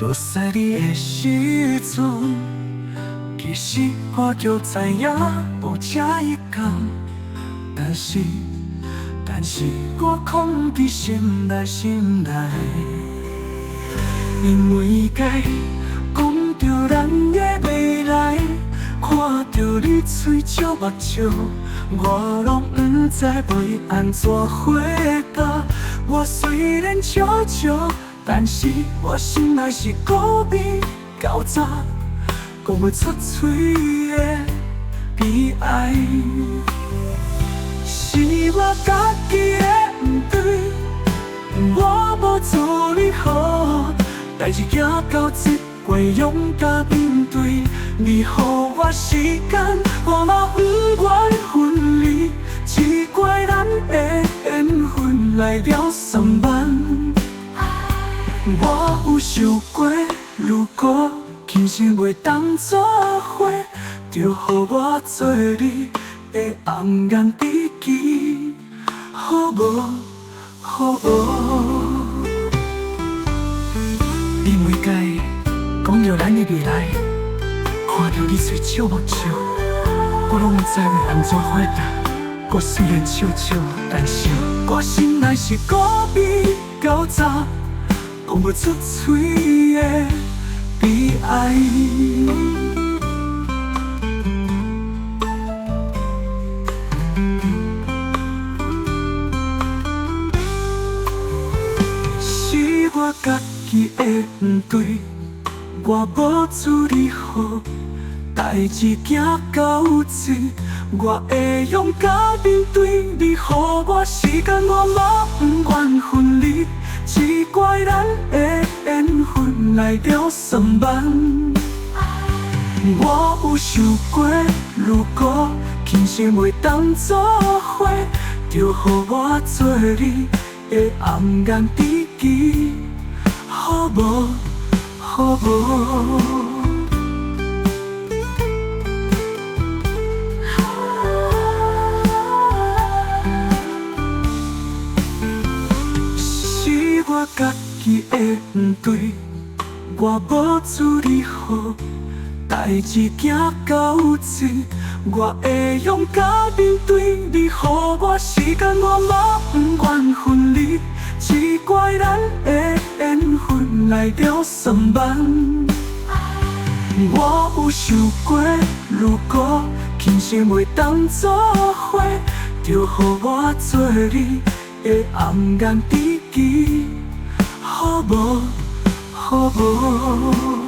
相识你的时阵，其实我就知影有这一天，但是我藏伫心内，因为该讲着咱的未来，看着你嘴角目睭，我拢不知要安怎回答。我虽然笑笑，但是我心内是孤僻狡诈，讲不出嘴的悲哀。是我家己的不对，我无做你好，代志行到这会勇敢面对。你予我时间，我嘛不愿分离，只怪咱的缘分来了3万。我有想过，如果今生袂当作伙，就予我做你的红颜知己，好无？好无？因为该讲着咱的未来，看着你嘴角目睭，我拢不知要安怎回答。我虽然笑笑，但是我心内是孤僻狡诈，讲不出嘴的悲哀。是我家己的不对，我无处理好，代志行到这，我会勇敢面对。你予我时间，我嘛不愿分离，只怪咱的缘分来了3万。我有想过，如果今生袂当作伙，就予我做你的红颜知己，好无？好无？是我家己的不对，我无处理好，代志行到这，我会勇敢面对。你予我时间，我嘛不愿分离，只怪咱的缘分来了3万。我有想过，如果今生袂当作伙，就予我做你的红颜知己，好无？好无？